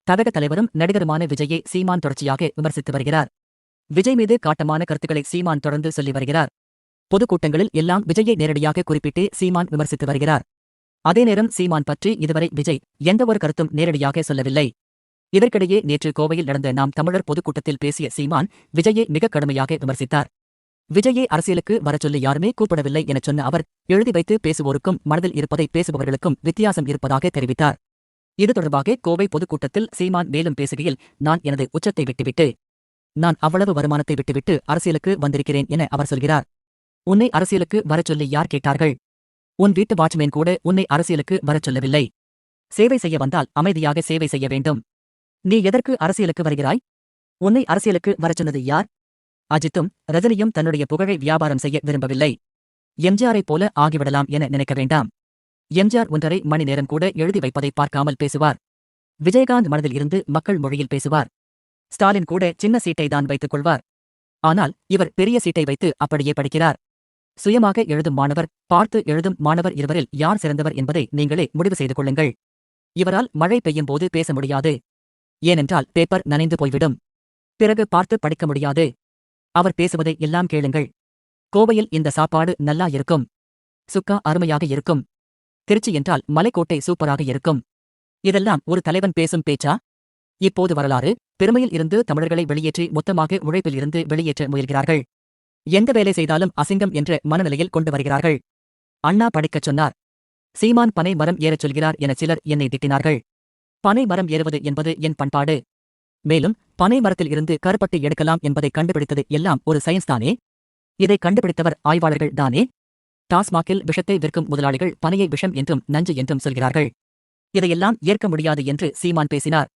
தமிழக தலைவரும் நடிகருமான விஜயை சீமான் தொடர்ச்சியாக விமர்சித்து வருகிறார். விஜய் மீது காட்டமான கருத்துக்களை சீமான் தொடர்ந்து சொல்லி வருகிறார். பொதுக்கூட்டங்களில் எல்லாம் விஜயை நேரடியாக குறிப்பிட்டு சீமான் விமர்சித்து வருகிறார். அதே நேரம் சீமான் பற்றி இதுவரை விஜய் எந்தவொரு கருத்தும் நேரடியாக சொல்லவில்லை. இதற்கிடையே நேற்று கோவையில் நடந்த நாம் தமிழர் பொதுக்கூட்டத்தில் பேசிய சீமான் விஜயை மிக கடுமையாக விமர்சித்தார். விஜயை அரசியலுக்கு வரச்சொல்லி யாருமே கூப்பிடவில்லை எனச் சொன்ன அவர், எழுதி வைத்து பேசுவோருக்கும் மனதில் இருப்பதை பேசுபவர்களுக்கும் வித்தியாசம் இருப்பதாக தெரிவித்தார். இது தொடர்பாக கோவை பொதுக்கூட்டத்தில் சீமான் மேலும் பேசுகையில், நான் எனது உச்சத்தை விட்டுவிட்டு நான் அவ்வளவு வருமானத்தை விட்டுவிட்டு அரசியலுக்கு வந்திருக்கிறேன் என அவர் சொல்கிறார். உன்னை அரசியலுக்கு வரச்சொல்லி யார் கேட்டார்கள்? உன் வீட்டு வாட்ச்மேன் கூட உன்னை அரசியலுக்கு வரச் சொல்லவில்லை. சேவை செய்ய வந்தால் அமைதியாக சேவை செய்ய வேண்டும். நீ எதற்கு அரசியலுக்கு வருகிறாய்? உன்னை அரசியலுக்கு வரச் சொன்னது யார்? அஜித்தும் ரஜினியும் தன்னுடைய புகழை வியாபாரம் செய்ய விரும்பவில்லை. எம்ஜிஆரைப் போல ஆகிவிடலாம் என நினைக்க வேண்டாம். எம்ஜிஆர் 1.5 மணி நேரம் கூட எழுதி வைப்பதை பார்க்காமல் பேசுவார். விஜயகாந்த் மனதில் இருந்து மக்கள் மொழியில் பேசுவார். ஸ்டாலின் கூட சின்ன சீட்டை தான் வைத்துக் கொள்வார். ஆனால் இவர் பெரிய சீட்டை வைத்து அப்படியே படிக்கிறார். சுயமாக எழுதும் மாணவர், பார்த்து எழுதும் மாணவர் இருவரில் யார் சிறந்தவர் என்பதை நீங்களே முடிவு செய்து கொள்ளுங்கள். இவரால் மழை பெய்யும் போது பேச முடியாது. ஏனென்றால் பேப்பர் நனைந்து போய்விடும். பிறகு பார்த்து படிக்க முடியாது. அவர் பேசுவதை எல்லாம் கேளுங்கள். கோவையில் இந்த சாப்பாடு நல்லா இருக்கும். சுக்கா அருமையாக இருக்கும். திருச்சி என்றால் மலைக்கோட்டை சூப்பராக இருக்கும். இதெல்லாம் ஒரு தலைவன் பேசும் பேச்சா? இப்போது வரலாறு, பெருமையில் இருந்து தமிழர்களை வெளியேற்றி மொத்தமாக உழைப்பில் இருந்து வெளியேற்ற முயல்கிறார்கள். எந்த வேலை செய்தாலும் அசிங்கம் என்ற மனநிலையில் கொண்டு வருகிறார்கள். அண்ணா படிக்கச் சொன்னார். சீமான் பனை மரம் ஏறச் சொல்கிறார் என சிலர் என்னை திட்டினார்கள். பனை மரம் ஏறுவது என்பது என் பண்பாடு. மேலும் பனை மரத்தில் இருந்து கருப்பட்டி எடுக்கலாம் என்பதை கண்டுபிடித்தது எல்லாம் ஒரு சயின்ஸ் தானே? இதை கண்டுபிடித்தவர் ஆய்வாளர்கள் தானே? டாஸ்மாகில் விஷத்தை விற்கும் முதலாளிகள் பனையை விஷம் என்றும் நஞ்சு என்றும் சொல்கிறார்கள். இதையெல்லாம் ஏற்க முடியாது என்று சீமான் பேசினார்.